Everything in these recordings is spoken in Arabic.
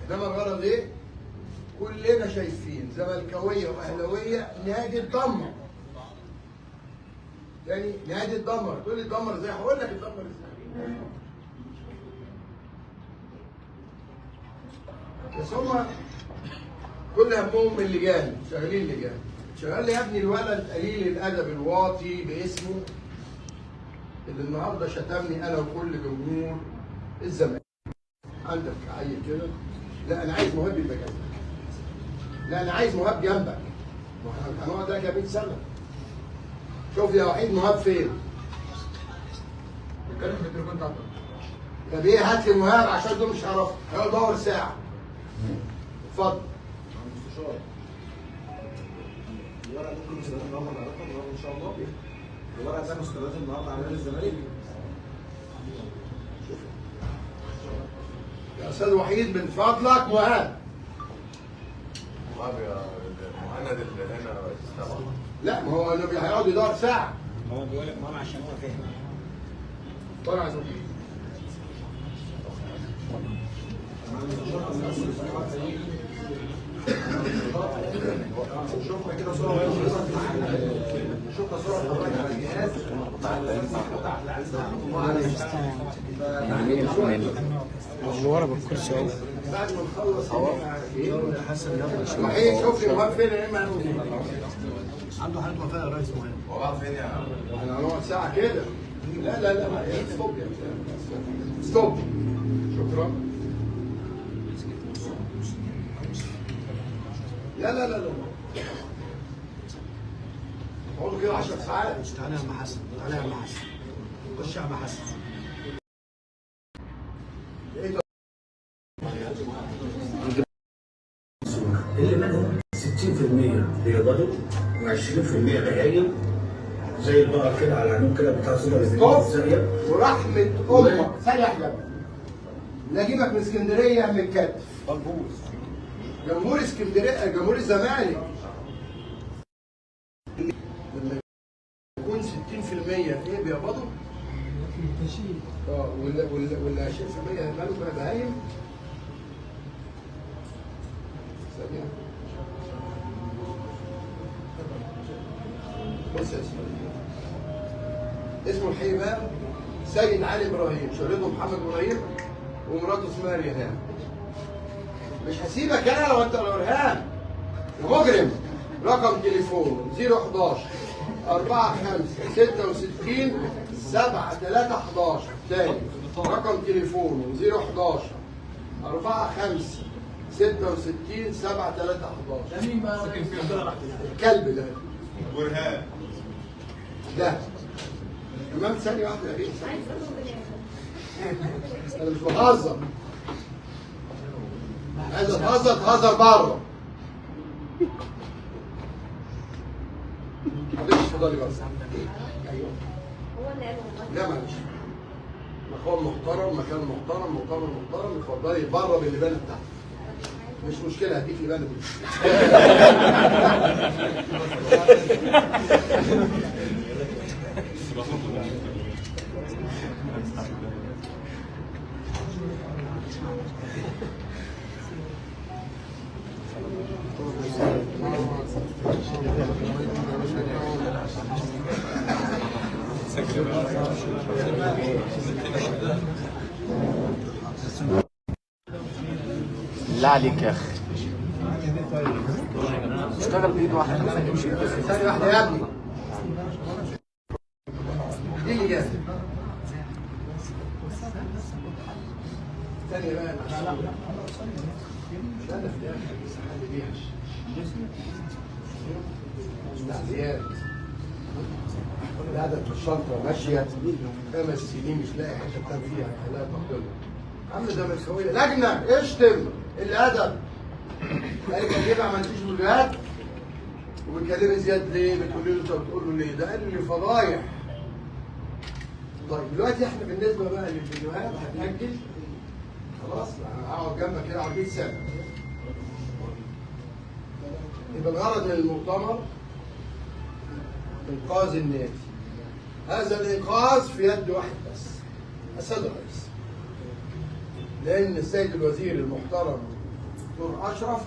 انما الغرض ايه؟ كلنا شايفين زملكاويه واهلاويه نادي اتدمر. تاني نادي اتدمر، تقول لي اتدمر ازاي؟ هقول لك اتدمر ازاي. بس هما كل همهم اللجان، شغالين لجان. شغال لي يا ابني الولد قليل الادب الواطي باسمه اللي النهارده شتمني انا وكل جمهور الزمالك. عندك عيل كده؟ لا انا عايز مهاب يبقى جنبك. لا انا عايز مهاب جنبك. هنقعد ده 100 سنه. شوف يا وحيد مهاب فين؟ بتكلم في التليفون بتاعته. طب ايه هات لي مهاب عشان دول مش هعرفه، هيقعد دور ساعه. اتفضل. المستشار الورقه ممكن نستخدمها النهارده نعرفها النهارده ان شاء الله. الورقه ده مستخدمها النهارده على نادي الزمالك. يا استاذ وحيد من فضلك مهاب. مهاب يا مهند اللي هنا رئيس طبعا. لا ما هو هيقعد يدور ساعه. هو بيقول لك ماما عشان هو فاهم. طلع عايز شفنا كده صوره شفنا صوره حضرتك على الجهاز اللي ورا بالكرسي اهو. بعد ما نخلص حسن يلا وحيد شوف لي مهاب فين يا اما عنده حاله وفاه يا ريس مهم. هو راح فين يا عم؟ احنا هنقعد ساعه كده. لا لا لا ستوب يا ستوب. شكرا. لا لا لا لا اقعدوا كده 10 ساعات. تعالى يا عم حسن، تعالى يا عم حسن، خش يا عم حسن. اللي منهم 60% بيقبضوا و20% بهايم زي البقر كده على العنون كده بتاع صدر الزاويه. ورحمه امك ثانيه واحده نجيبك من اسكندريه من الكتف. جمهور اسكندريه جمهور الزمالك لما يكون 60% ايه بيقبضوا؟ ولا 20% مالهم بهايم؟ بص يا سيدي اسمه الحقيقي بقى سيد علي ابراهيم، شهرته محمد ابراهيم ومراته اسمها ريهام. مش هسيبك انا لو انت ريهام مجرم. رقم تليفون 011 45 66 7311. تاني رقم تليفونه 011 45 66 7311. ده مين بقى ساكن فين؟ الكلب ده برهان. ده تمام. ثانية واحدة يا ريت. أنا مش بهزر. عايز تهزر تهزر بره. معلش اتفضلي بس. ايوه. هو اللي قال والله. لا معلش. مكان محترم مكان محترم محترم محترم. اتفضلي بره باللبانة بتاعتك. مش مشكلة هديك لبانة دي. لا عليك يا اخي. اشتغل بايد واحده ما تمشي. ثانية واحدة يا ابني. دي اللي جايه. ثانية بقى. مش هدف يا اخي بس حل بيها. تعزيات. الهدف في الشنطة ماشية 5 سنين مش لاقي حتة تنام فيها لا تقتلها. عامل زي الخويه لجنة اشتم الأدب. قال لي كده ما عملتيش فيديوهات وبتكلمي زياد ليه؟ بتقولي له انت بتقول له ليه؟ ده قال لي فضايح. طيب دلوقتي احنا بالنسبة بقى للفيديوهات هتأجل خلاص هقعد جنبك كده 40 سنة. يبقى الغرض من المؤتمر إنقاذ النادي. هذا الإنقاذ في يد واحد بس، السيد الرئيس. لأن السيد الوزير المحترم دكتور اشرف.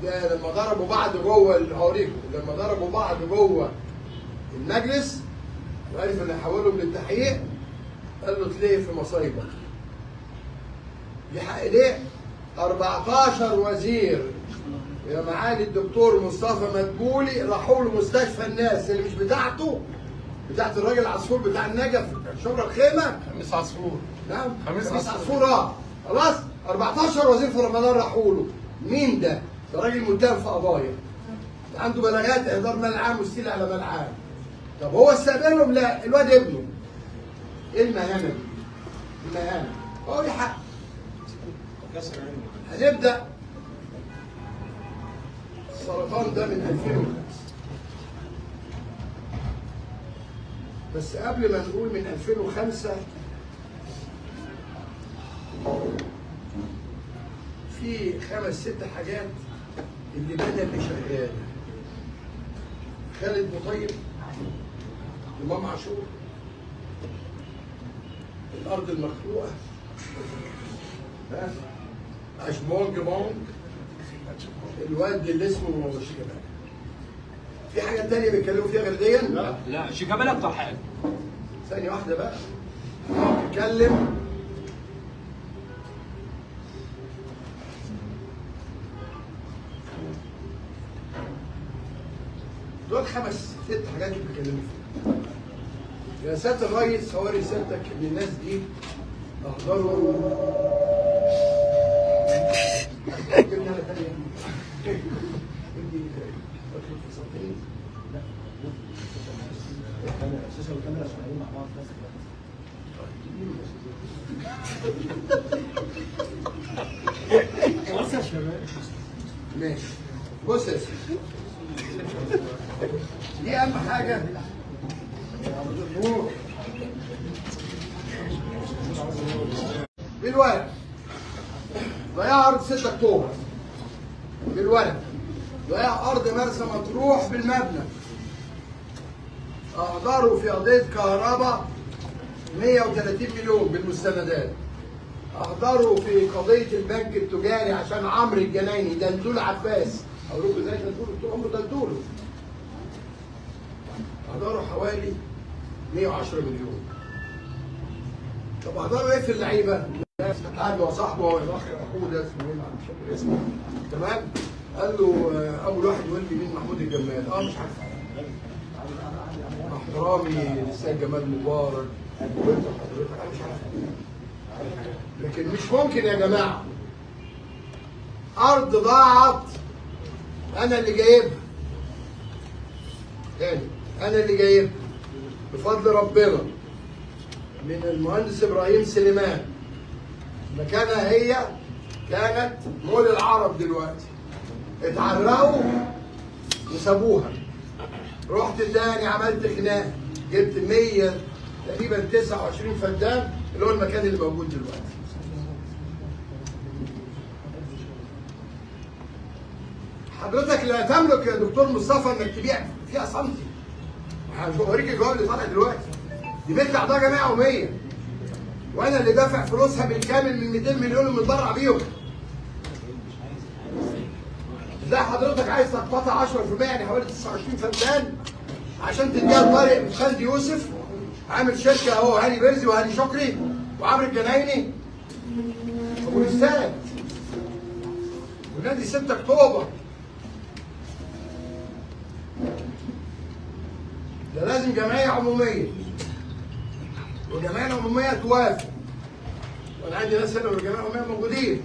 ده لما ضربوا بعض جوه هوريكم، لما ضربوا بعض جوه المجلس وعرف ان يحولهم للتحقيق قال له تلاقي في مصايبك. يحق ليه؟ 14 وزير يا معالي الدكتور مصطفى مدبولي راحوا له مستشفى الناس اللي مش بتاعته، بتاعت الراجل العصفور بتاع النجف شبرا الخيمه. خميس عصفور. نعم خميس عصفور. خلاص 14 وزير في رمضان راحوا له. مين ده؟ ده راجل متهم في قضايا، عنده بلاغات اهدار مال عام واستيلاء على مال عام. طب هو استقبلهم؟ لا، الواد ابنه. ايه المهانه دي؟ المهانه هو ليه حق. هنبدا السرطان ده من 2005، بس قبل ما نقول من 2005 في 5 6 حاجات اللي بدا اللي شغال. خالد مطيب، امام عاشور، الارض المخلوقه، اشمونج مونج، الواد اللي اسمه شيكابالا. في حاجه ثانيه بيتكلموا فيها غير دي؟ لا شيكابالا اكتر حاجه. ثانيه واحده بقى نتكلم. دول 5 6 حاجات اللي بيتكلموا فيها. يا سياده الريس، هو رسالتك ان الناس دي احضروا ماشي. بص يا سيدي، دي اهم حاجه. بالورق ضياع ارض 6 اكتوبر، بالورق ضياع ارض مرسى مطروح بالمبنى، احضروا في قضيه كهرباء 130 مليون بالمستندات، احضروا في قضيه البنك التجاري عشان عمرو الجنايني دلدول عباس، اقول لكم ازاي دلدول طول عمره دلدول، احضروا حوالي 110 مليون. طب احضروا ايه في اللعيبه؟ قاعد مع صاحبه اخوه ده اسمه ايه؟ مش فاكر اسمه. تمام؟ قال له اول واحد يقول لي مين؟ محمود الجمال. مش عارف. احترامي للسيد جمال مبارك وانت حضرتك انا مش عارف. لكن مش ممكن يا جماعه ارض ضاعت انا اللي جايبها. تاني انا اللي جايبها بفضل ربنا من المهندس ابراهيم سليمان. مكانها هي كانت مول العرب، دلوقتي اتعرقوا وسابوها. رحت تاني عملت خناقه، جبت 100 تقريبا 29 فدان اللي هو المكان اللي موجود دلوقتي. حضرتك لا تملك يا دكتور مصطفى انك تبيع فيها سنتي. مش بوريك الجواب اللي طالع دلوقتي. دي بنت اعضاء جمعيه عموميه، وانا اللي دافع فلوسها بالكامل من 200 مليون ومتبرع بيهم. ازاي حضرتك عايز تقتطع 10% يعني حوالي 29 فدان عشان تديها لطارق خالد يوسف عامل شركه اهو، هاني بيرزي وهاني شكري وعمرو الجنايني ولسان ونادي 6 اكتوبر. ده لازم جمعيه عموميه، والجمعيه العموميه توافق. وانا عندي ناس هنا من الجمعيه العموميه موجودين.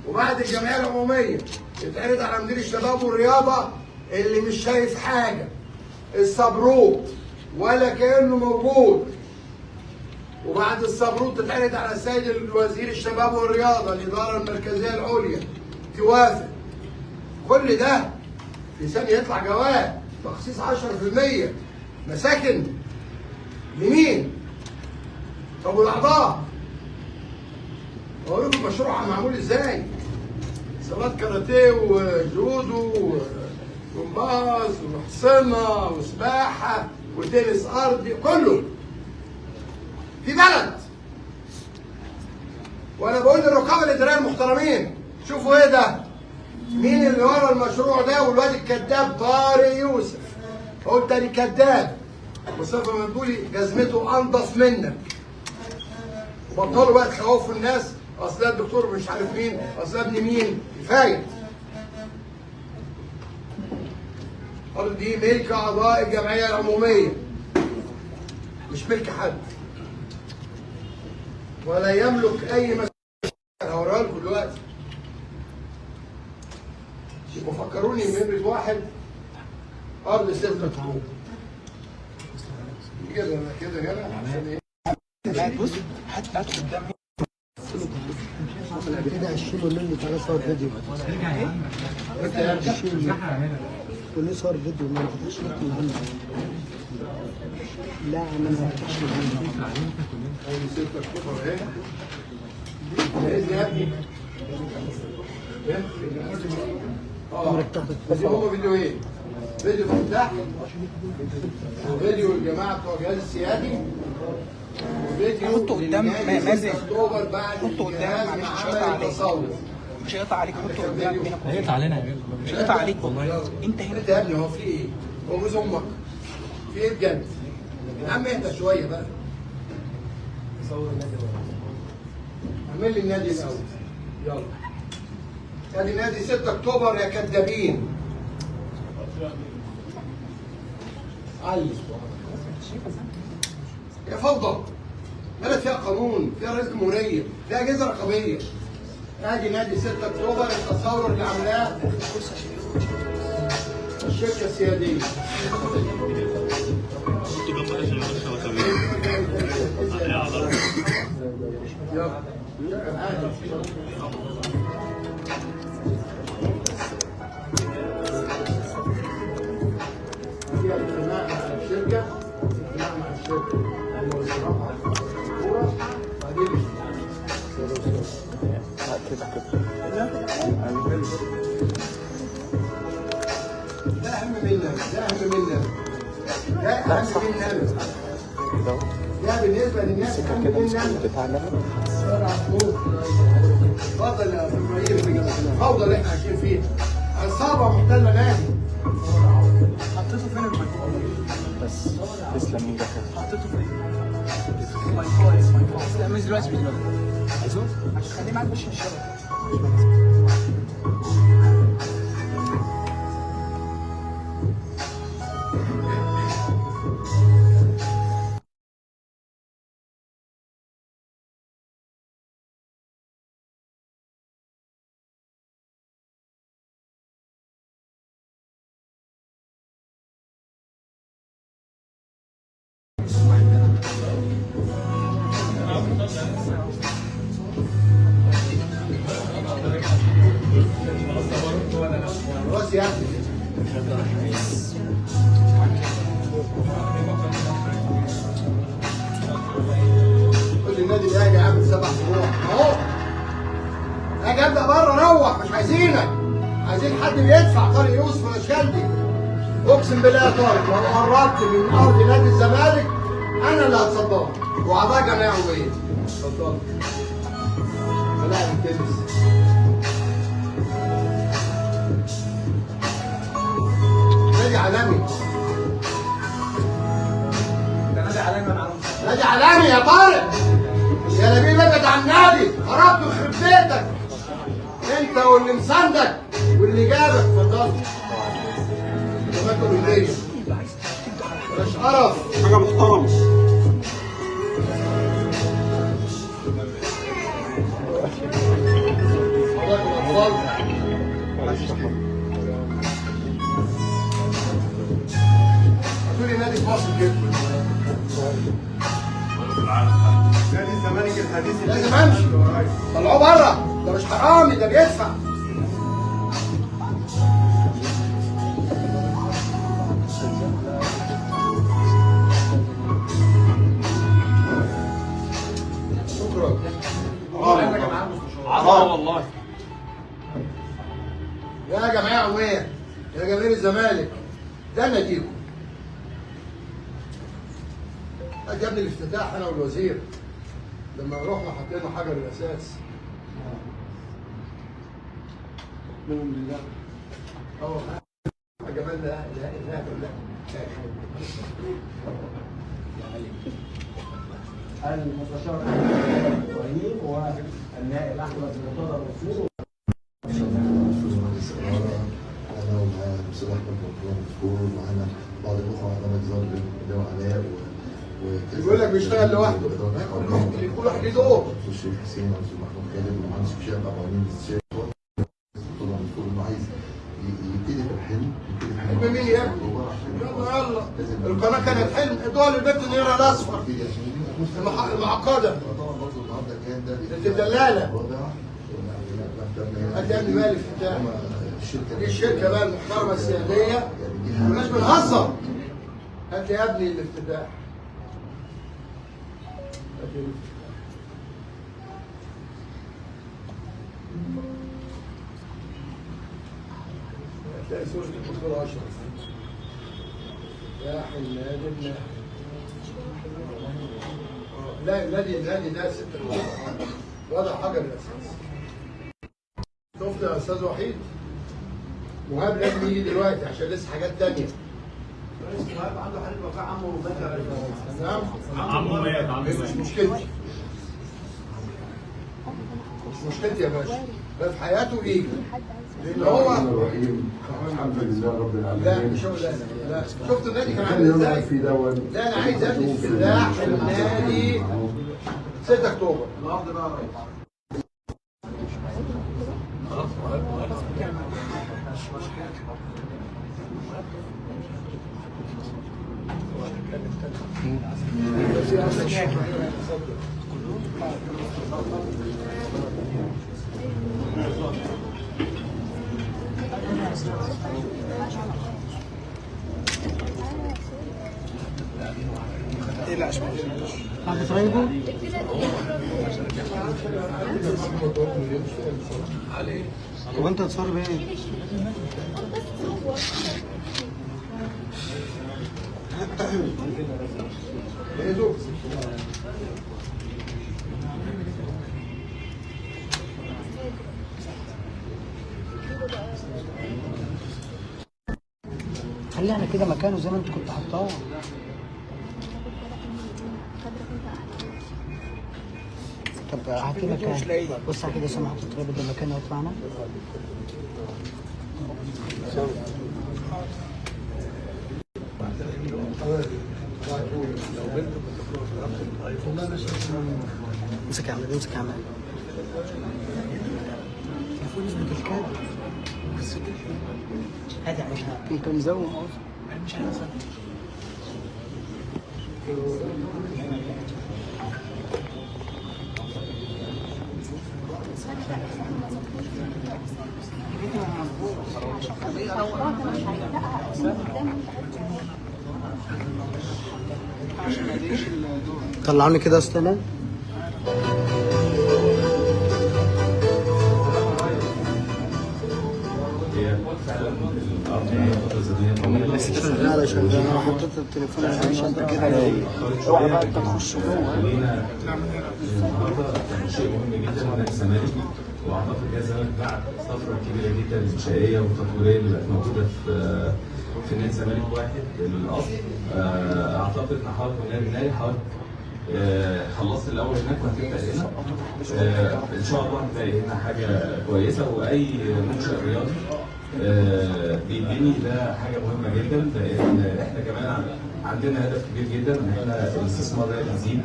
وبعد الجمعيه العموميه يتعرض على مدير الشباب والرياضه اللي مش شايف حاجه، الصبروت ولا كانه موجود. وبعد الصبروت تتعرض على السيد الوزير الشباب والرياضه، الاداره المركزيه العليا توافق. كل ده في ثانيه يطلع جواب تخصيص 10% مساكن لمين؟ طب والاعضاء؟ اقول لكم المشروع معمول ازاي؟ صالات كاراتيه وجودو وجمباز وحصنه وسباحه وتنس ارضي، كله في بلد. وانا بقول للرقابه الاداريه المحترمين شوفوا ايه ده؟ مين اللي ورا المشروع ده؟ والواد الكذاب طارق يوسف. هو التاني كذاب. مصطفى مدبولي جزمته انضف منك. وبطلوا بقى تخوفوا الناس، اصل ده الدكتور مش عارف مين، اصل ده ابن مين، كفايه. الارض دي ملك اعضاء الجمعيه العموميه. مش ملك حد. ولا يملك اي مسؤوليه. هوريها لكم دلوقتي. يبقوا فكروني نمرة واحد ارض 6 اكتوبر. كده كده هنا عشان ايه؟ بص هات قدام كده هشيله مني تعالى صور فيديو. انت يا ابني كل صور فيديو ما فتحش لك من لا انا ما فتحش من ارض 6 اكتوبر اهي. باذن يا ابني. دي هما فيديوهين. فيديو افتتاح وفيديو الجماعه بتوع الجهاز السيادي وفيديو حطه قدام مازن. اكتوبر بعد حطه قدام معلش مش هيقطع عليك. مش هيقطع عليك. حطه قدام هنا. هيقطع علينا يا جدع. مش هيقطع عليك والله. انت هنا. انت يا ابني هو في ايه؟ هو جوز امك. في ايه بجد؟ يا عم اهدى شويه بقى. اعمل لي النادي الاول. يلا. ادي نادي 6 اكتوبر يا كدابين. علي. يا فوضى. بلد فيها قانون، فيها رئيس جمهوريه، فيها اجهزه رقابيه. ادي نادي 6 اكتوبر التصور اللي عاملاه الشركه السياديه. يلا. فيها اجتماع مع الشركه، اجتماع مع الشركه الموظفه الكوره، بعدين ده اهم مننا، ده اهم مننا، ده اهم مننا. ده بالنسبه للناس اهم مننا. اتفضل يا ابراهيم. الفوضى اللي احنا عايشين فيها. عصابه محتله نادي. حطيته فين الميكروفون؟ بس تسلم ايدك. حطيته فين؟ ماي فايز. لا مش دلوقتي عايزه؟ عشان خليه معاك مش الشبكه. خلاص يا ابني. كل النادي الاهلي عامل 7 فروع اهو. اجي ابدا بره روح مش عايزينك. عايزين حد بيدفع. طارق يوسف ولا شلبي. اقسم بالله يا طارق لو قربت من ارض نادي الزمالك انا اللي هتصداك واعضاء جمعيه عموميه. اتفضل. ملاعب التنس. نادي عالمي. ده نادي عالمي. انا نادي عالمي يا طارق. يا نبيل ابعد عن النادي. خربت وخرب بيتك. انت واللي مساندك واللي جابك. اتفضل. تاكل هديه. بلاش قرف. حاجه محترمه. هاتولي نادي في مصر كده. نادي الزمالك الحديث لازم امشي. طلعوه بره. ده مش حرامي ده بيدفع. شكرا. عظمه والله. يا جماعه عموميه يا جماهير الزمالك ده ناديكم. ادي يا ابني الافتتاح. انا انا والوزير لما رحنا حطينا حجر الاساس. اه جمال لا لا لا لا المستشار ابراهيم والنائب احمد مرتضى الرسول. انا ومعانا الاستاذ احمد مدكور ومعانا بعض الاخوه على مجزر اللي علاء بيقول لك بيشتغل لوحده. كل واحد ليه دور. الشيخ حسين والاستاذ محمود خالد والمهندس هشام ابو عمين الشيخ طبعا المفروض انه عايز يبتدي في الحلم. حلم مين يا ابني؟ يلا يلا القناه كانت حلم دول البنت النيره الاصفر المعقده طبعا برضه النهارده كان ده انت دلاله. الرابع هات يا ابني مالك بتاعك. الشركه دي الشركه بقى المحترمه السياديه مش بنهزر. هات يا ابني الافتتاح. هتلاقي صورة الدكتور أشرف. يا حلال لا النادي ده ست وضع حجر الأساس. شفت يا أستاذ وحيد؟ مهاب لازم يجي دلوقتي عشان لسه حاجات تانية. مهاب عنده حالة وفاة عمه ومات. نعم؟ عمه مات. مش مشكلتي. مش مشكلتي يا باشا. ده في حياته إيه؟ لأن هو الحمد لله رب العالمين. لا مش هو لا شفت النادي كان عامل ازاي؟ لا انا عايز ابني افتتاح النادي 6 اكتوبر. النهارده بقى يا ريس. بعد طيبه طب انت تصور بايه؟ خليها على كده مكانه زي ما انت كنت حاطاه. طب هات لي مكان. بص على كده سامح حط الترابيزه ده مكانه اهوت معانا. امسك يا عم امسك يا عم. تليفون اسمه الكاد. هادي عليها. انت مزوم اصلا. مش عارف طلعوني كده استنى. شغاله انا حطيت التليفون عشان كده اوعى بقى انت تخش جوه. شيء مهم جدا من الزمالك واعتقد يا زمالك بعد الطفره الكبيره جدا الانشائيه والتطويريه اللي بقت موجوده في نادي الزمالك واحد للاصل. اعتقد ان حضرتك النادي الاهلي حضرتك خلصت الاول هناك وهتبدا هنا. ان شاء الله هتلاقي هنا حاجه كويسه واي منشأ رياضي بيبني ده حاجه مهمه جدا لان احنا كمان عندنا هدف كبير جدا ان احنا الاستثمار ده يزيد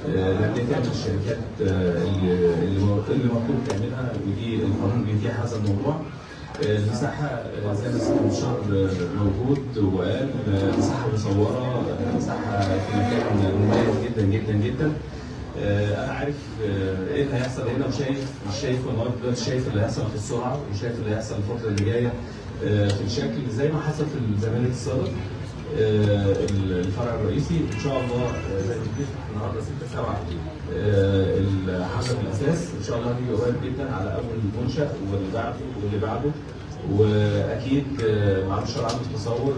لان تعمل الشركات اللي مطلوب تعملها ودي القانون بيتيح هذا الموضوع. المساحه زي ما سيدي المستشار موجود وقال مساحه مصوره مساحه في مكان مميز جدا جدا جدا. انا عارف ايه اللي هيحصل هنا مش شايف النهارده شايف اللي هيحصل في السرعه وشايف اللي هيحصل الفتره اللي جايه في الشكل زي ما حصل في الزمالك السابق. الفرع الرئيسي ان شاء الله زي ما بنفتح النهارده 6/7 الحمله الاساس ان شاء الله هتيجي قريب جدا على اول منشا واللي بعده واكيد مع الشرع عنده تصور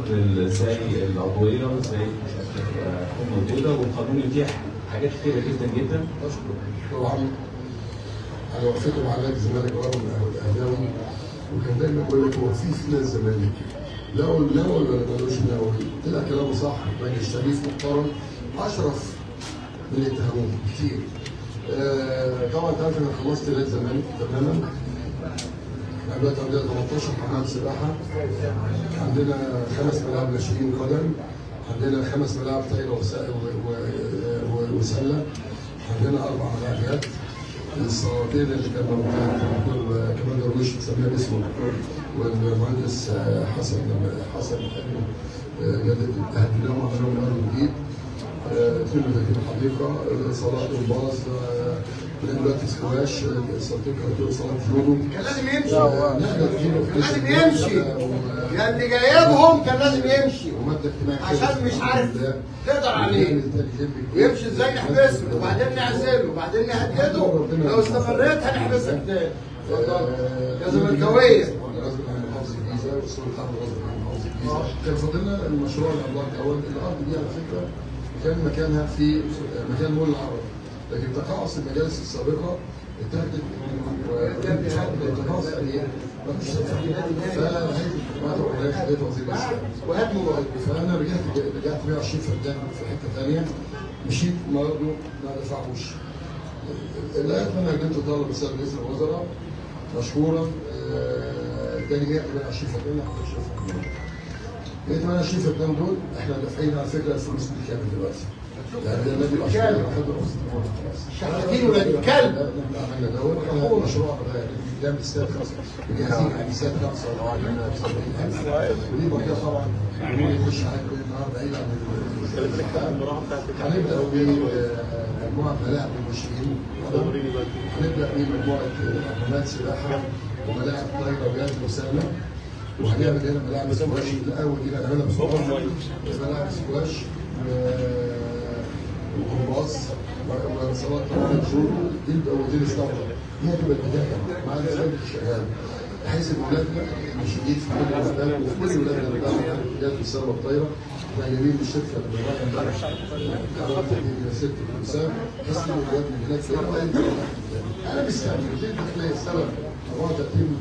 ازاي العضويه وازاي تكون موجوده والقانون يتيح حاجات كتيره جدا جدا. طبعا على وقفته مع نادي الزمالك رغم الاهلاوي وكان بقول لك هو في ناس الزمالك لا ولا ملوش لا طلع كلامه صح. راجل شريف محترم اشرف من اللي اتهموه كتير. طبعا انت عارف انا خلصت نادي الزمالك تماما. احنا دلوقتي عندنا 18 حمام سباحه، عندنا 5 ملاعب ناشئين قدم، عندنا 5 ملاعب طايره وسله، عندنا 4 ملاعب يد. السنتين اللي كان موجود الدكتور كمال درويش سميها باسمه والمهندس حسن جدد تهديدهم عشان يعملوا جديد 32 حديقه، صالات جمباز، دلوقتي سكواش، سنتين كاراتيه، صالات جودو. كان لازم يمشي. كان لازم يمشي. يا اللي جايبهم كان لازم يمشي. عشان مش عارف تقدر عليه. ويمشي ازاي نحبسه وبعدين نعزله وبعدين نهدده. لو استمريت هنحبسك تاني. يا زملكاويه. غصب عن محافظه الجيزه والسوق الحرب غصب عن محافظه الجيزه. كان فاضلنا المشروع العملاق الاول. الارض دي على فكره كان مكانها في مكان مول العرب، لكن تقاعس المجالس السابقه اتاخدت تقاعس ايه؟ مفيش فهيئه خدت وزير الاسلام فانا رجعت 120 فدان في حته ثانيه، مشيت برضه ما دفعوش. لغايه ما انا قدمت طلب رساله رئيس الوزراء مشكورا اداني 128 فدان لقيت 28 فدان دول احنا دافعين على فكره الفلوس دي كامل دلوقتي. يعني ده النادي الاشقر شحاتين ولاد الكلب. عملنا دوت هو مشروع جامد استاد خاص جاهزين على استاد 75,000 ودي بقى طبعا نخش على النهارده عيد هنبدا بمجموعه ملاعب للناشئين، هنبدا بمجموعه حمامات سباحه وملاعب طايره وجاز وسله، وهنعمل هنا ملاعب سكواش. الاول دي هنعملها بسرعه ملاعب سكواش وجمباز وصالات جودو. دي ودي الثوره دي هتبقى البدايه مع الزمالك الشغال بحيث ان ولادنا مش جديد في كل البلد وفي كل ولادنا اللي بيلعبوا يعني رجال في السله والطايره. احنا جايبين الشركه اللي رايحه امبارح قررت دي ست الانسان بس الولاد من هناك في انا مستعجل دي الداخليه السبب 34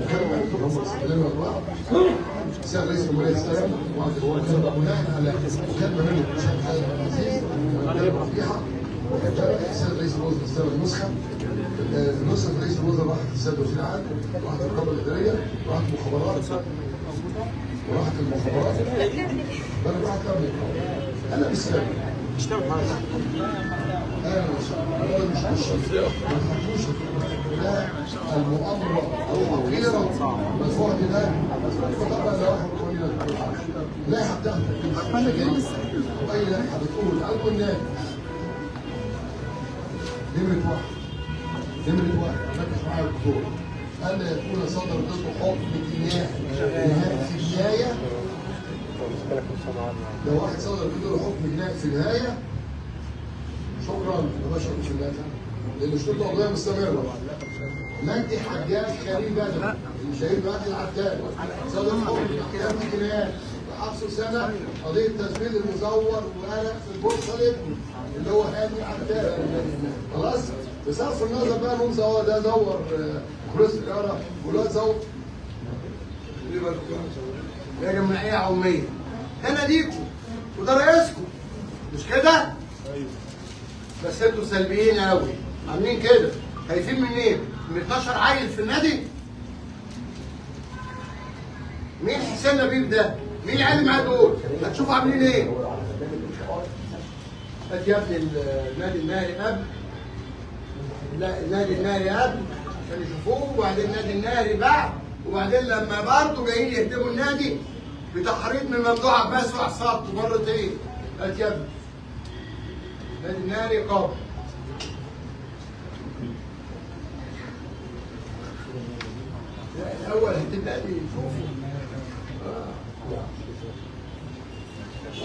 مكالمه هم استخدموا الوقت. سيد رئيس الجمهوريه استلم بناء على مكالمه منه الشيخ خالد عبد العزيز فضيحه. سيد رئيس الوزراء استلم نسخه رئيس الوزراء راحت للسيد وزير العدل، راحت الرقابه الاداريه، راحت المخابرات انا راحت قبل انا مستعجل انا مش ما تحطوش المؤامره الحقيره مدفوعه ده طبعا لائحه بتاعتك واي لائحه بتقول على النادي نمره واحد ركز معايا يا دكتور الا يكون صدر ضده حكم جنائي في النهايه. لو واحد صدر ضده حكم جنائي في النهايه شكرا يا باشا مش النهايه لان الشرطه القضائيه مستمره. مجدي حجاج كريم بدر الشهيد مجدي العتال صدر حكم احكام جنائي بحبسه سنه قضيه تزويد المزور وقلق في البورصه لابنه اللي هو هاني العتال. خلاص بصرف النظر بقى انهم زور ده زور فلوس الاداره والواد زور يا جمعيه عموميه هنا ليكم وده رئيسكم مش كده؟ بس انتوا سلبيين قوي عاملين كده خايفين من ايه؟ من 12 عيل في النادي؟ مين حسين نبيل ده؟ مين العيال اللي معاه دول؟ هتشوفوا عاملين ايه؟ هات يا ابني النادي النهري قبل لا النادي النهري قبل عشان يشوفوه وبعدين النادي النهري بعد وبعدين لما برضه جايين يهدموا النادي بتحريض من ممدوح عباس وعصابته مرتين. هات يا ابني النادي النهري قبل الاول هتبدا تشوفوا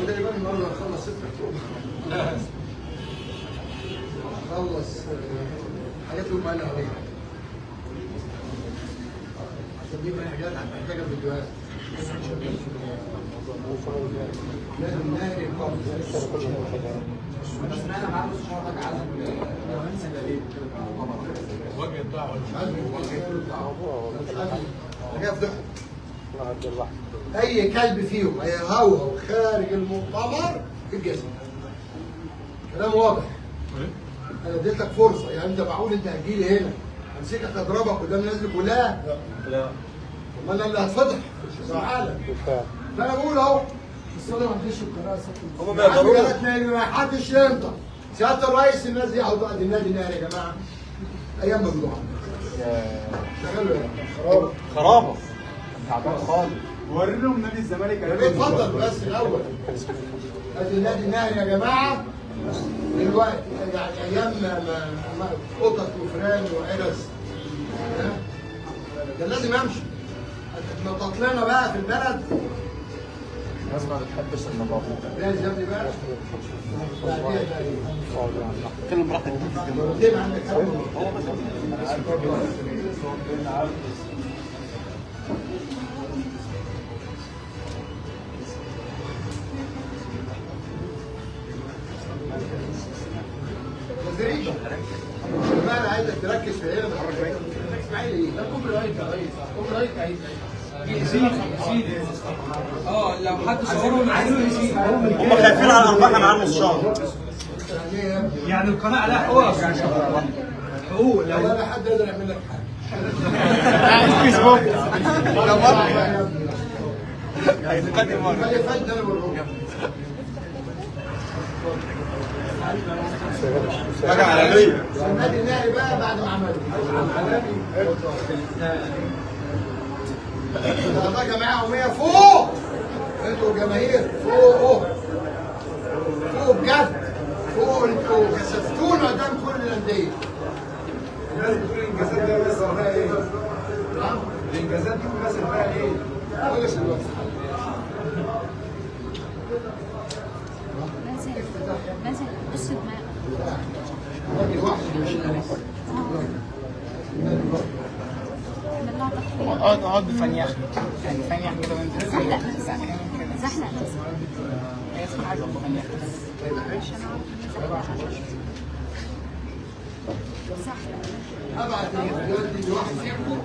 وده يبقى النهارده هنخلص 6 اكتوبر هنخلص حاجات اللي معانا عليها عشان دي من الحاجات هتحتاجها فيديوهات. لازم النهري قبل سمعنا معاه بس حضرتك عزم الوجه بتاعه جاي افضحه. اي كلب فيهم هيهوهو خارج المؤتمر في الجزم. كلام واضح. انا اديتك فرصه، يعني انت معقول انت هتجيلي هنا امسكك اضربك قدام الناس دي كلها؟ لا. ما انا اللي هتفضح تعالى. فانا بقول اهو بس انا ما عنديش القراءه هم ما يقدروش. ما حدش ينطق. سياده الرئيس الناس دي يقعدوا قد النادي النهائي يا جماعه. ايام ممنوعه. شغلوا ايه؟ خرابه. تعبان خالص. وري لهم نادي الزمالك. اتفضل بس الاول. ادي النادي النهائي يا جماعه. دلوقتي يعني ايام ما قطط وفران وعرس كان لازم امشي. اتنطط لنا بقى في البلد. الناس ما بتحبش النظافه. لازم يا ابني بقى. اتكلم براحتك. مرتين عندك ما انا عايزك تركز في هنا. اسماعيل ايه؟ ده كوبري رايت يا ريس. كوبري رايت عايز يزيد. لو حد صورهم عايزين يزيد. هم خايفين على ارباحنا مع المستشار. يعني القناه عليها حقوق يعني حقوق. لو ولا حد يقدر يعمل لك عايز فيسبوك. هيتقدم مره. اللي فات ده انا بقول حاجه عالميه. النادي النهائي بقى بعد ما عملوا ده جماعه قوميه فوق. انتوا الجماهير فوق فوق بجد. فوق انتوا كسفتونا قدام كل الانديه. الناس بتقول الانجازات دي بس فيها ايه؟ نعم؟ الانجازات دي بس فيها ايه؟ قول لك دلوقتي. نازل بص دماغك. راجل واحد مش اقعد بفنيخ يعني فنيخ كده وانت زحلق زحلق هي اسمها حاجه بفنيخ ابعت الفيديوهات دي لواحد فيكم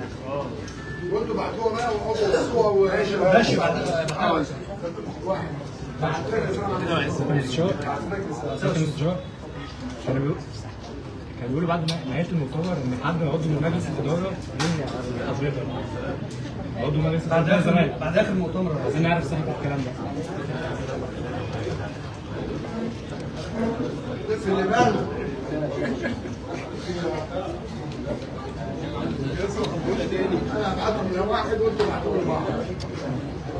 وانتوا بعتوها بقى وحطوا الصور ماشي بعد واحد كانوا بيقولوا بعد نهايه المؤتمر ان حد عضو من مجلس الاداره من افريقيا عضو مجلس الاداره زمان بعد اخر المؤتمر عايزين نعرف صحه الكلام ده. في اللي بالنا انا هبعتهم لواحد وانتوا بعتوهم لبعض.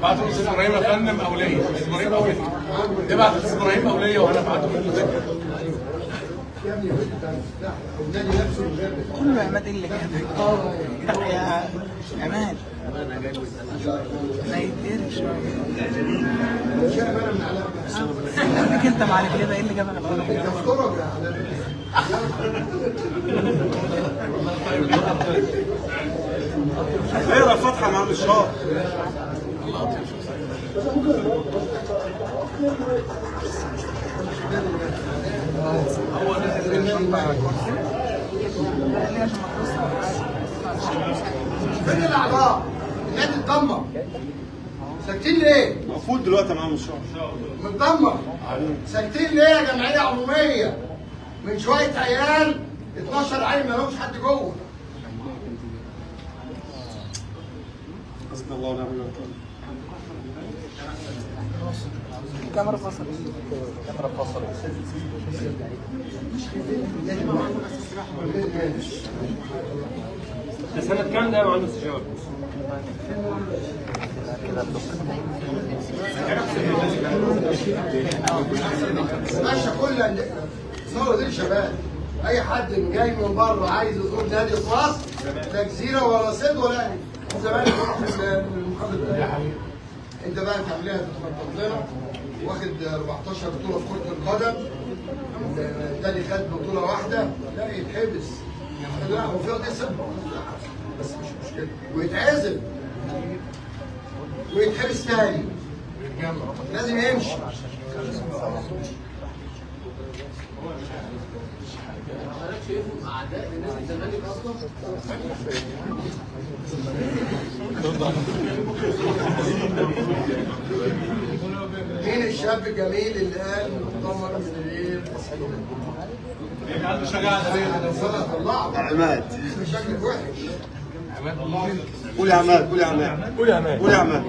بعتوا الاستاذ ابراهيم يا فندم اوليه. الاستاذ ابراهيم اوليه. ابعت الاستاذ ابراهيم اوليه وانا ابعته بالمذاكره. يا ابني لا النادي نفسه غير كله عماد اللي كده يا عماد ما يتدير شويه. شايف انا من علامه انت مع الكلمه ايه اللي جابك دكتورك يا علامه. اقرا الفاتحه مع المستشار. فين الاعضاء؟ النادي اتدمر. ساكتين ليه؟ المفروض دلوقتي معاهم المستشار. متدمر. ساكتين ليه يا جمعيه عموميه؟ من شويه عيال 12 عيل ما لهمش حد جوه. حسبنا الله ونعم الوكيل. الكاميرا فصلت. الكاميرا فصلت. ده سنه كام ده يا معلم استشار؟ ماشي كل صور دي شباب. اي حد جاي من بره عايز يزور نادي في مصر لا جزيره ولا صيد ولا اهلي. زمان المحاضره انت بقى تعملها تتخطط لنا. واخد 14 بطوله في كره القدم. التاني خد بطوله واحده. لا يتحبس. لا هو في قضيه سبب بس مش مشكله ويتعزل ويتحبس تاني. لازم يمشي. حضرتك شايفهم اعداء لنادي الزمالك اصلا؟ مين الشاب الجميل اللي قال مؤتمر من غير اسئله؟ عنده شجاعه زي عماد شكلك وحش. قول يا عماد، قول يا عماد، قول يا عماد، قول يا عماد،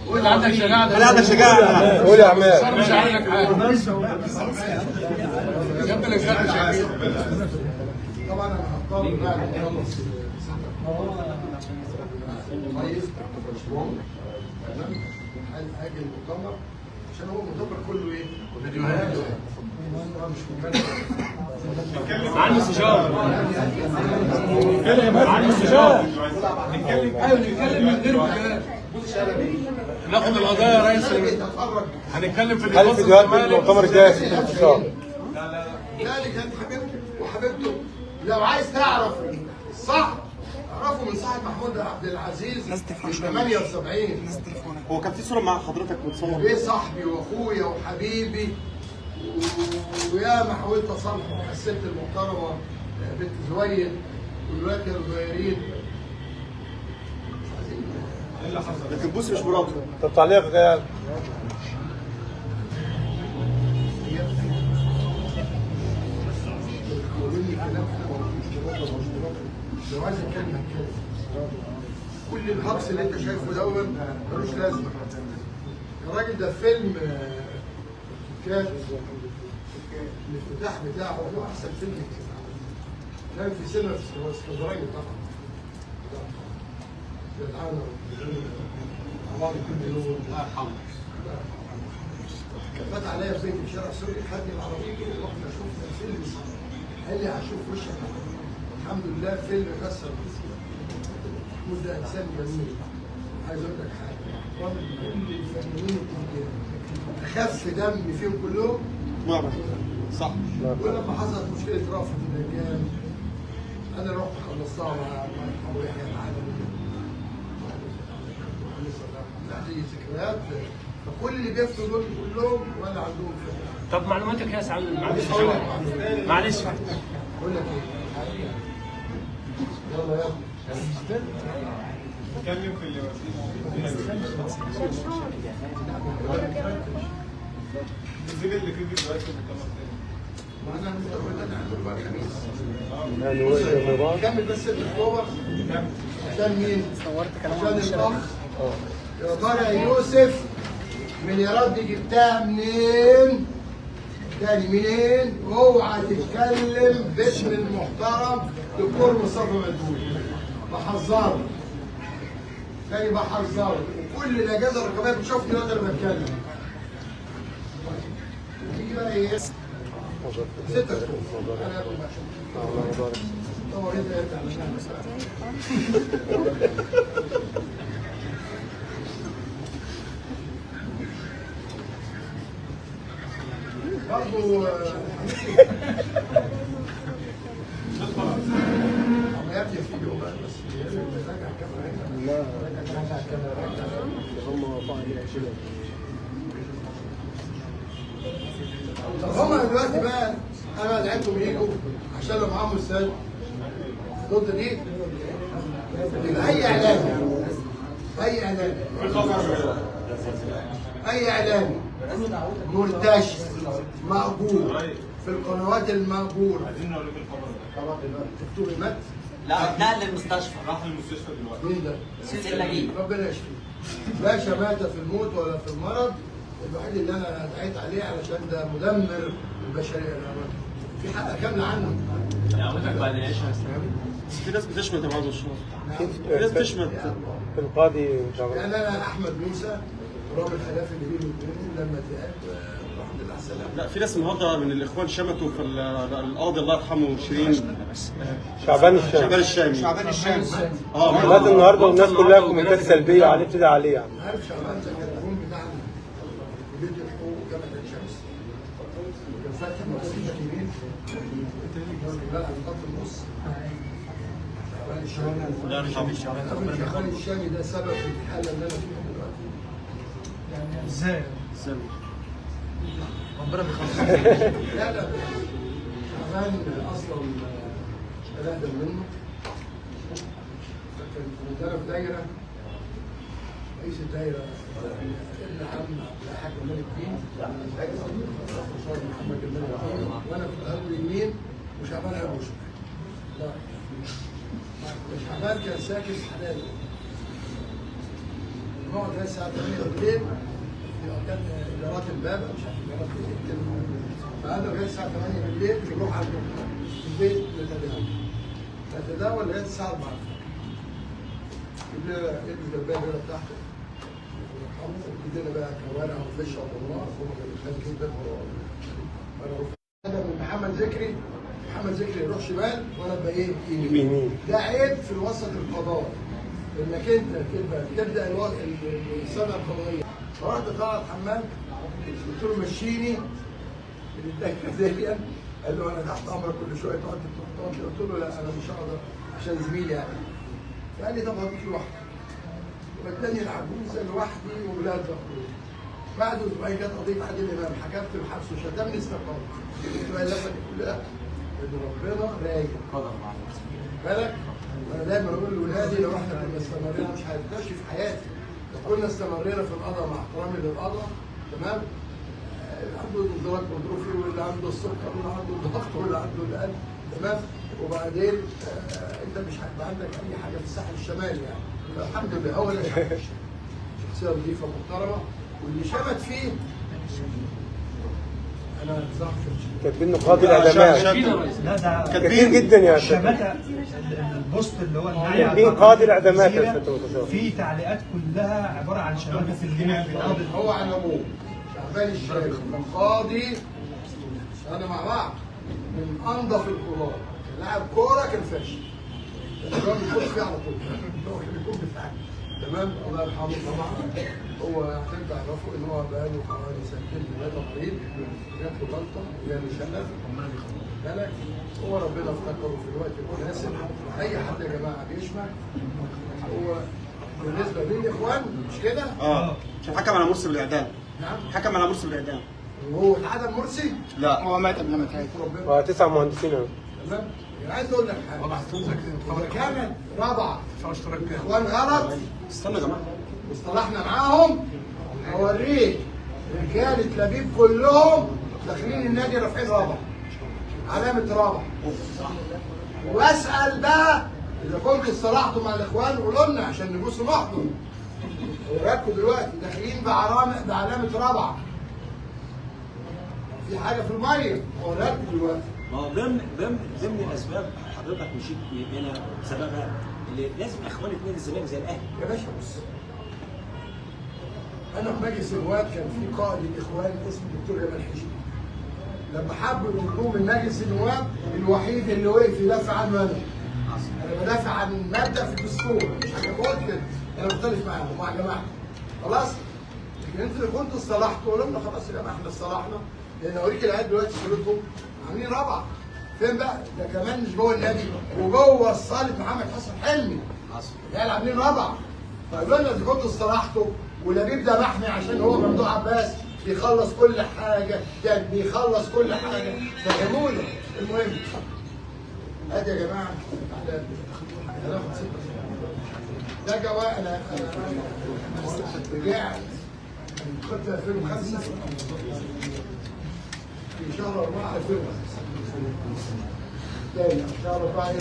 قول عندك شجاعه. قول عندك شجاعه. قول يا عماد. مش عارف حاجه. جنب الجنب شايفين. طبعا انا هختار بعد ما اخلص كويس تمام. هاجي المؤتمر عشان هو المؤتمر كله ايه؟ فيديوهات. عن المستشار. عن المستشار. نتكلم من غير فيديوهات. ناخد القضايا يا ريس. هنتكلم في هل الفيديوهات من المؤتمر الجاي في المستشار؟ لا دي كانت حبيبته وحبيبته. لو عايز تعرف الصح اعرفه من صاحب محمود عبد العزيز من 78. هو كان في صوره مع حضرتك متصور؟ ايه صاحبي واخويا وحبيبي ويا ما حاولت اصالحه مع الست المحترمه بنت زويد والولاد كانوا صغيرين. لكن بوسي مش مراته. طب تعليق يا لو عايز اتكلم هتكلم. كل الهجص اللي انت شايفه دوت ملوش لازمه. الراجل ده فيلم كان الافتتاح بتاعه هو احسن فيلم كان في سينما في اسكندريه طبعا. جدعانه عمار كل يوم الله يرحمه. فات عليا في بيتي في شارع سوري خدني بعربيته ورحنا شفنا الفيلم. قال لي هشوف وشك. الحمد لله فيلم كسر محمود ده انسان جميل. عايز اقول لك حاجه كل الفنانين اخف دم فيهم كلهم صح. ولما حصلت مشكله رأفت النجام انا رحت خلصتها مع محمود يحيى العالمي. دي ذكريات. فكل اللي بيفتوا دول كلهم ولا عندهم فكره. طب معلوماتك يا سعد معلش اقول لك ايه؟ يلا يلا نتكلم في اللي الزيب اللي فيه فيديوهات في المؤتمر يعني كمل بس الخبر عشان مين؟ عشان الاخ يا ترى يا يوسف من يا رب جبتها منين؟ تاني منين؟ اوعى تتكلم باسم المحترم دكتور مصطفى مدبولي. بحذرك. تاني بحذرك. وكل الاجهزه الرقابيه بتشوفني وانا بتكلم. تيجي بقى ايه؟ 6 اكتوبر. انا يا ابو باشا. طبعا انت برضه يا ابني في يوم بس راجع الكاميرا. لا راجع الكاميرا. هم فاضيين 20. هم دلوقتي بقى انا دعيتهم يجوا عشان لو معاهم استاذ ضد دي يبقى اي اعلامي مرتشي مأجور في القنوات المأجورة. دكتور مات؟ لا اتنقل للمستشفى. راح المستشفى دلوقتي. مين ده؟ سيد نجيب. ربنا يشفيه. باشا مات في الموت ولا في المرض. الوحيد اللي انا دعيت عليه علشان ده مدمر البشريه. في حلقه كامله عنه. حضرتك بعد العيش يا اسلام. في ناس بتشمت يا بعض الشهور. في ناس بتشمت. في القاضي يعني انا احمد موسى رابط الخلاف اللي بيني وبينه لما اتقال الحمد لله على السلامه. لا في ناس النهارده من الاخوان شمتوا في القاضي الله يرحمه شيرين. شعبان الشامي. مات النهارده والناس كلها كومنتات سلبيه عليه بتدعي عليه يعني. عارف شعبان ده كان الجون بتاعنا في بيت الحقوق جامعه عين شمس. كان فاتح مؤسسه كبير. بقى في خط النص. شعبان الشامي ده سبب في الحاله اللي انا فيها دلوقتي. يعني ازاي؟ ربنا بيخلص. لا شعبان اصلا اقدم منه. كان في دايره رئيس الدائره ابن عم الحاج جمال الدين المستشار محمد جمال الدين، وانا في القلب اليمين وشعبان ابو شمال. لا شعبان كان ساكن حلال، نقعد لغايه الساعه 8 بالليل، كان ادارات الباب مش عارف ادارات ايه، فقعدنا لغايه الساعه 8 بالليل نروح على البيت نتداول لغايه الساعه 4. جبنا ابن الدبابه بتاعته وجبنا بقى كوارع وفشه وضمار، هم كانوا خارجين جدا. انا محمد ذكري، محمد ذكري يروح شمال وانا ابقى ايه؟ يمين. ده عيب في الوسط القضاء انك انت تبدا السنه القضائيه. فرحت طلعت حمام قلت له مشيني من الدايره دي، قال له انا تحت امرك كل شويه تقعد تقعد. قلت له لا انا مش هقدر عشان زميلي يعني. فقال لي طب هديك لوحدك. وداني العجوزه لوحدي وولاد اخويا. بعد اسبوعين جت قضيه عادل امام، حكمت الحبس وشتمني استقالت. قلت له اللفه دي كلها ان ربنا رايق. بالك؟ وانا دايما اقول لاولادي لو احنا كنا استمرينا مش هنكتشف في حياتي. لو كنا استمرينا في القضاء مع احترامي للقضاء، تمام؟ عنده انزلاق غضروفي واللي عنده السكر واللي عنده الضغط واللي عنده القلب، تمام؟ وبعدين انت مش هيبقى عندك اي حاجه في الساحل الشمالي يعني. الحمد لله هو اللي شخصيه نظيفه محترمه، واللي شمت فيه انا بصراحه كاتبين قاضي الاعدامات. لا ده كتير جدا يعني. شبكه البوست اللي هو كاتبين قاضي الاعدامات في تعليقات كلها عباره عن شبكه القاضي. هو على العموم شعبان الشايخ قاضي انا مع بعض من انظف القضاه، لاعب كوره كان فاشل. الراجل بيكون فيه على طول، هو كان بيكون بيفعل. تمام؟ الله يرحمه طبعا. هو عشان تعرفوا ان هو بقاله حوالي سنتين ثلاثه مريض، جات له جلطه جاله شلل. بالك؟ هو ربنا افتكره في الوقت المناسب. اي حد يا جماعه بيشمع هو بالنسبه لي اخوان مش كده؟ حكم على مرسي بالاعدام. نعم؟ حكم على مرسي بالاعدام. وهو اتعدم مرسي؟ لا هو مات قبل ما يتعين. 9 مهندسين اهو. تمام؟ يعني عايز اقول لك حاجه. اذا كانت رابعه اخوان غلط استنى يا جماعه واصطلحنا معاهم، اوريك رجاله لبيب كلهم داخلين النادي رافعين رابعه، علامه رابعه. واسال بقى اذا كنتوا اصطلحتوا مع الاخوان قولوا لنا عشان نبوسوا نحضر. وركوا دلوقتي داخلين بعلامه رابعه. في حاجه في الميه وركوا دلوقتي. ما هو ضمن الاسباب حضرتك مشيت منها سببها اللي لازم اخوان اتنين الزمالك زي الاهلي. يا باشا بص، انا في مجلس النواب كان في قائد الاخوان اسمه الدكتور جمال حشيش. لما حبوا ينضموا من مجلس النواب الوحيد اللي وقف يدافع عنه انا بدافع عن مبدا في الدستور، مش حاجه بقول كده، انا مختلف معاهم ومع جماعتي. خلاص؟ لكن انتوا اللي كنتوا اصطلحتوا قولوا لنا خلاص يا جماعه احنا اصطلحنا، لان اوريك العيال دلوقتي شغلتهم عاملين رابعه. فين بقى؟ ده كمان مش جوه النادي وجوه الصاله محمد حسن حلمي. العيال عاملين رابعه. فقالوا لنا اذا كنتوا اصطلحتوا ولبيب ده محمي عشان هو ممدوح عباس بيخلص كل حاجه، يعني بيخلص كل حاجه، فهمونا. المهم ادي يا جماعه هناخد 6 ده جواب. انا رجعت كنت في 2005 في شهر 4 2005 تاني شهر 4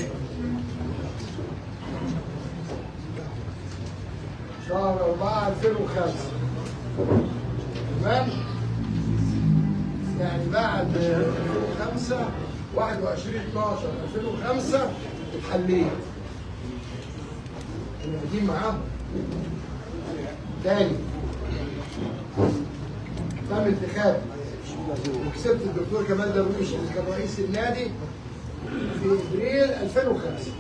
شهر 4 2005 تمام؟ يعني بعد 2005 21/12/2005 اتحليت. انا قديم معاهم. تاني تم انتخابي وكسبت الدكتور كمال درويش اللي كان رئيس النادي في ابريل 2005.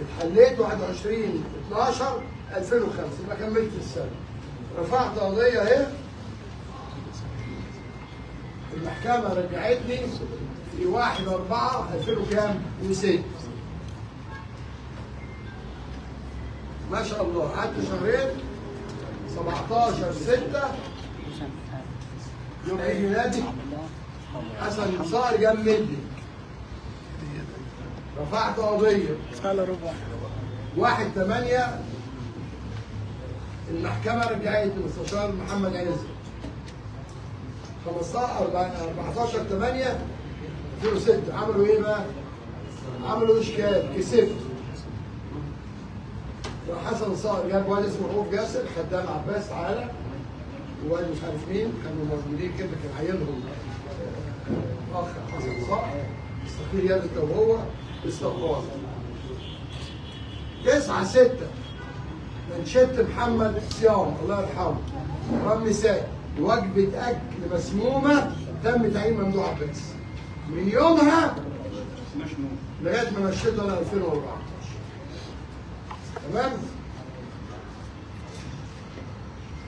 اتحليت 21/12/2005 يبقى كملت السنه. رفعت قضيه اهي، المحكمه رجعتني في 1/4/2006. ما شاء الله قعدت شهرين. 17/6 يوم عيد ميلادي حسن صار جمدني. رفعت قضيه 1/8/2006 المحكمه رجعت المستشار محمد عزت 14/8/2006 عملوا ايه بقى؟ عملوا اشكال كسبت. حسن صقر جاب واد اسمه رؤوف جاسر خدام عباس تعالى وواد مش عارف مين كانوا موجودين كده كان عينهم اخ حسن صقر استقيل يدك وهو استقبال 9/6 منشد محمد صيام الله يرحمه رمي ساق وجبه اكل مسمومه تم تعيين ممدوح عباس من يومها لغايه ما مشيت انا 2014 تمام؟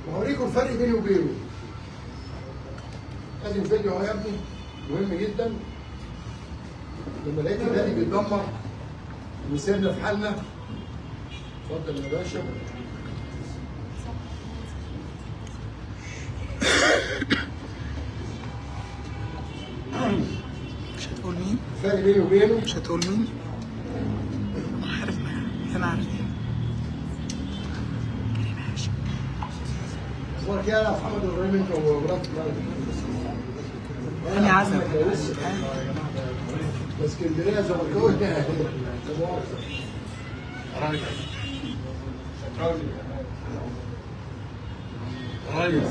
وهوريكم الفرق بيني وبينه. ادي الفيديو اهو يا ابني مهم جدا. لما لقيت النادي بيتدمر وسيبنا في حالنا. اتفضل يا باشا. مش هتقول مين؟ الفرق بيني وبينه مش هتقول مين؟ عارف انا عارف اخبارك ايه يا محمد ابراهيم انت ومراتك؟ انا عازم اسكندريه زملكاويه ريس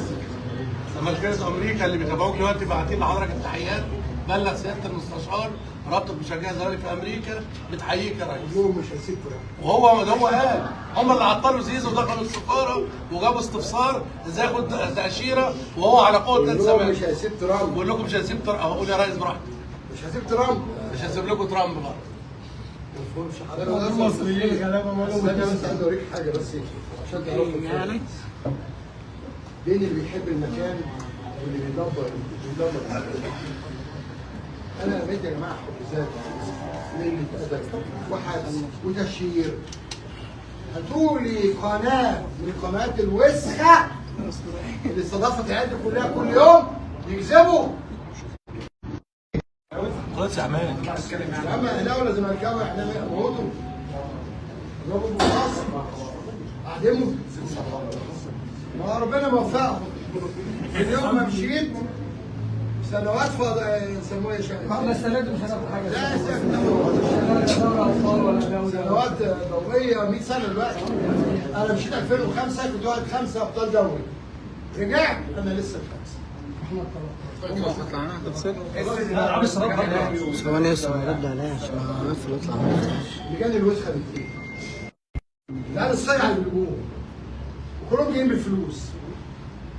زملكاويه امريكا اللي بيتابعوك دلوقتي باعتين لحضرتك التحيات. بلغ سياده المستشار رابطه مشجعي الزمالك في امريكا بتحييك يا ريس. مش هسيبكم وهو قال هم اللي عطلوا زيزو ودخلوا السفاره وجابوا استفسار ازاي ياخد تاشيره وهو على قوه نادي الزمالك. مش هسيب ترامب. بقول لكم مش هسيب ترامب. اقول يا ريس براحتك. مش هسيب ترامب. مش هسيب لكم ترامب برضه. المصريين كلامهم انا بس عايز اوريك حاجه بس عشان تعرفوا بين اللي بيحب المكان واللي بيدبر انا بقيت يا جماعه حجوزات قله ادب وحدس وتشهير. هاتوا لي قناه من القنوات الوسخه اللي استضافت العيال كلها كل يوم يكذبوا. خلاص يا عماد. يا عم اهلاوي ولا زملكاوي احنا موتوا. ضربوا بالراس اعدموا. ما ربنا موفقهم. من يوم ما مشيت سنوات يسموها ايه شهر؟ احنا السنه دي مش هناخد حاجه. لا سنوات ضوئيه 100 سنه دلوقتي. انا مشيت 2005 كنت واخد 5 ابطال دوري. رجعت انا لسه الخمسه. ثواني لسه هرد عليها عشان اقفل واطلع. لجان الوسخه بتجيب. العيال الصيع اللي بيجوهم وكلهم جايين بالفلوس.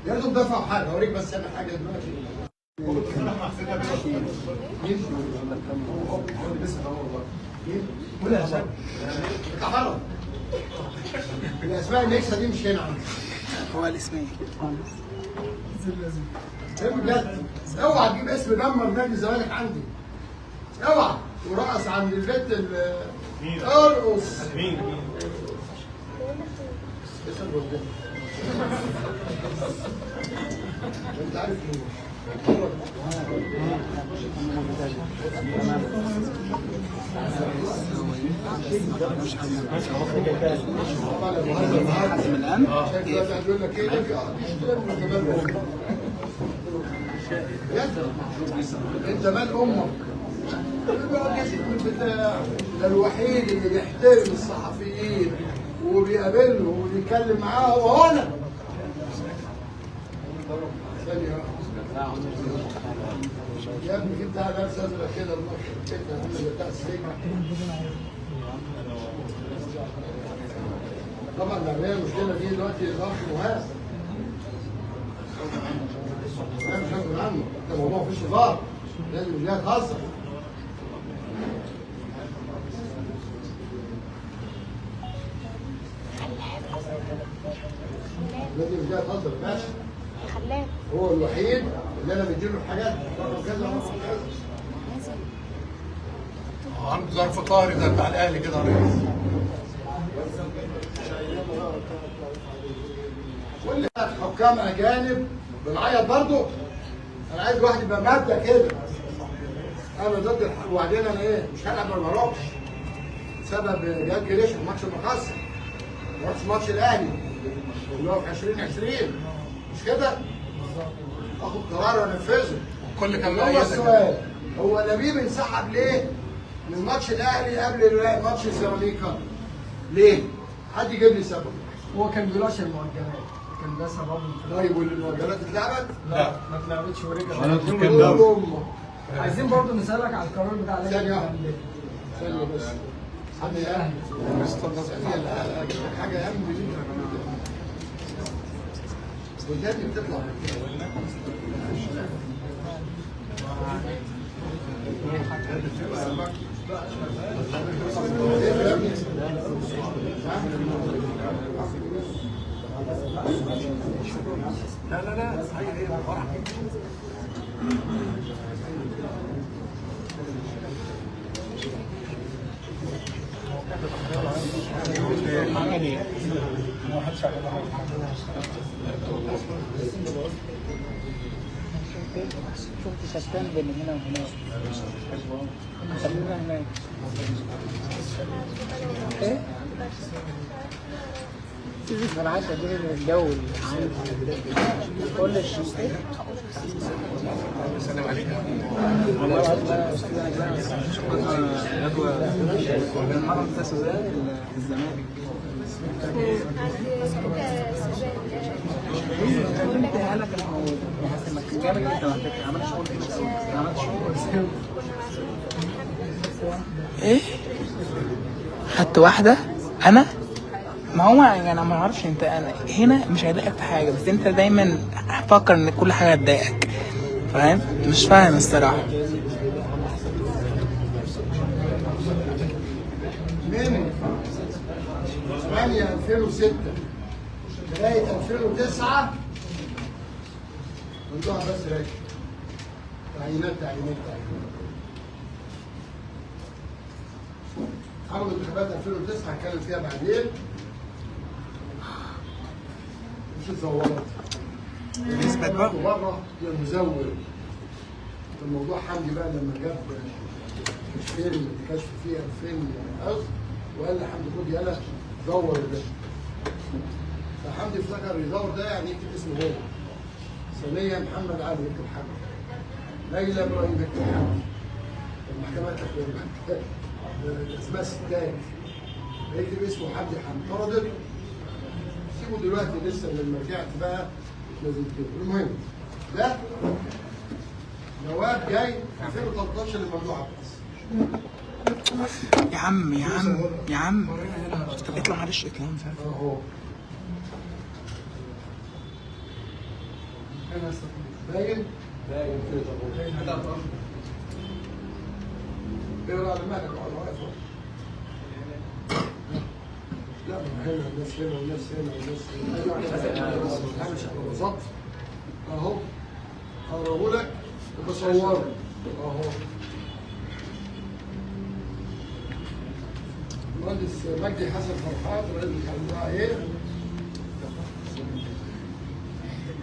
يا ريتهم دفعوا حاجه. اوريك بس انا حاجه دلوقتي. اتحرك. الاسماء النكسه دي مش هنا عندي. هو الاسمين بجد اوعى تجيب اسم دمر نادي الزمالك عندي. اوعى. ورقص عند البيت ارقص. مين؟ انت عارف مين؟ انت مال امك؟ ده الوحيد اللي بيحترم الصحفيين وبيقابلهم وبيتكلم معاهم هنا. يا ابني جبت على نفسي ازرق كده الماتش بتاع السجن. طبعا العمليه المشكله دي دلوقتي ظرف مهاب. انا مش هاخد عنه، ده الموضوع مفيش هزار. لازم مش جاي تهزر. لازم مش جاي تهزر يا باشا. هو الوحيد اللي انا بديله الحاجات كذا عنده ظرف قهري ده بتاع الاهلي كده يا ريس. كل حكام اجانب بنعيط برضه. انا عايز واحد يبقى مبدا كده. انا ضد وبعدين انا ايه مش هلعب ما بروحش بسبب جهاد جريشه في ماتش المقصه. ما رحتش ماتش الاهلي اللي هو في 2020 مش كده؟ اخد قرار وانفذه. كل كان هو السؤال هو لبيب انسحب ليه من ماتش الاهلي قبل ماتش سيراميكا؟ ليه؟ حد يجيب لي سبب. هو كان بيلاش المؤجلات، كان ده سببهم. طيب والمؤجلات اتلعبت؟ لا ما اتلعبتش ورجع. عايزين برضه نسألك على القرار بتاع ثانية واحدة. ثانية بس. حد الاهلي. حاجة اهم من دي. والجد بتطلع. لا لا لا هي ايه فرح شفت شتان بين هنا وهناك. خلينا هناك. ايه؟ انا عايز اجيب الجو اللي كل الشيء. سلام عليك. والله العظيم انا استاذ انا ندوه المره بتاع سوزان في الزمالك. ايه؟ خدت واحدة؟ أنا؟ ما هو يعني أنا ما أعرفش أنت أنا هنا مش هيضايقك في حاجة، بس أنت دايما فكر إن كل حاجة هتضايقك. فاهم؟ مش فاهم الصراحة. من 8/2006 لغاية 2009 ممدوح بس راجع. تعيينات. عملوا انتخابات 2009 هنتكلم فيها بعدين. مش الزورات. اثبت بقى. بره يا مزور. الموضوع حمدي بقى لما جاب كشفين اللي كشف فيه 2000 ألف وقال لحمدي خد يلا زور ده. فحمدي افتكر يزور ده يعني يكتب اسمه هو. ثانيا محمد علي يكتب حمدي. ليلى ابراهيم يكتب حمدي. المحكمة تكتب اسمها ستات. يكتب اسمه حمدي طردت. سيبه دلوقتي لسه لما رجعت بقى لازم كده. المهم ده جواب جاي 2013 لممدوح عباس. يا عم طب اطلع معلش اطلع اهو باين كده اهو. اقرا على مالك اقعد واقف. لا ما هنا الناس هنا والناس هنا والناس هنا. مش بالظبط اهو اقراه لك وبصوره اهو. المهندس مجدي حسن فرحات رئيس الجامعه ايه؟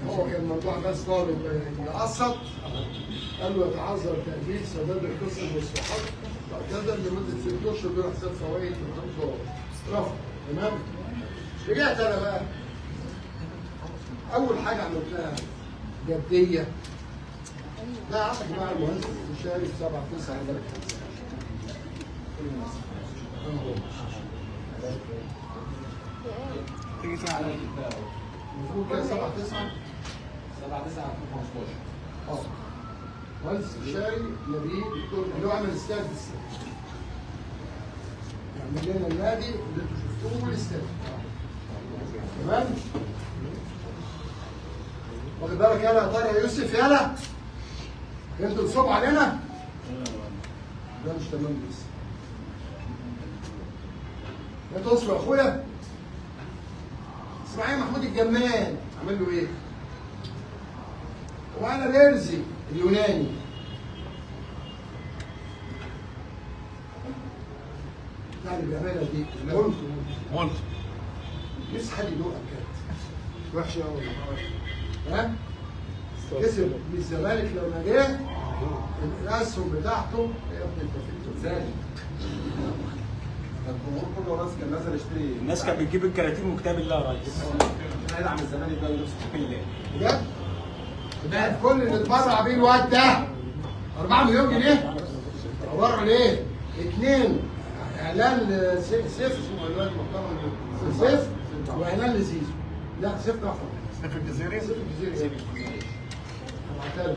هو كان ممدوح بس طالب يقسط. قال له يتعذر تأديب سداد القسم والصحات واعتذر لمده 6 اشهر دون حساب فوائد و5 رفض. تمام؟ رجعت انا بقى اول حاجه عملتها جديه. لا عارف يا جماعه المهندس المشاري 7/9 تيجي على المفروض كده 7/9 اه مهندس المشاري نبيل اللي هو عمل استاد يعمل لنا النادي اللي انتوا شفتوه والاستاد. تمام؟ واخد بالك يالا يا طارق يا يوسف يالا؟ انتوا تصبوا علينا؟ ده مش تمام لسه. انتوا اصبروا يا اخويا. اسماعيل محمود الجمال عمل له ايه؟ وانا بيرزي اليوناني يعني بيعملها دي مولت نفسي حد يدوقها كانت وحشه قوي. ها؟ كسب من الزمالك لما جه الاسهم بتاعته يا ابني انت فهمت ازاي؟ الجمهور كله راس كان نازل يشتري. الناس كانت بتجيب الكراتين وكتاب الله يا ريس. عشان هيدعم الزمالك ده ويدوس بالله. بجد؟ ده كل اللي اتبرع بيه الواد ده 4 مليون جنيه عباره عن ايه؟ 2 اعلان سيف اسمه الواد محترم سيف واعلان لزيزو. لا سيف ده احمر. سيف الجزيري؟ سيف الجزيري. هبعتها لك.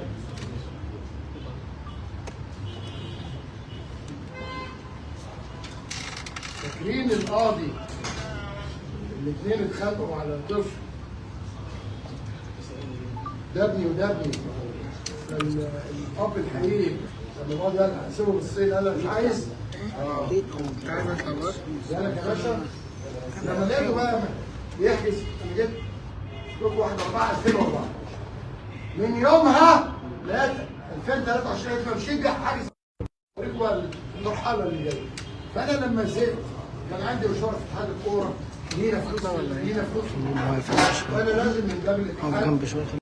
فاكرين القاضي الاثنين اتخانقوا على الطفل ده ابني وده ابني. الاب الحقيقي لما القاضي قال هسيبه بالصين قال انا مش عايز. جالك يا باشا لما لقيته بقى يحجز انا جبت لكم 1/4/2004 من يومها لقيت 2023 مش ينجح حاجز اوريكم المرحله اللي جايه. فانا لما زهقت كان عندي مشوار في اتحاد الكوره لينا فلوس وانا لازم من باب الاتحاد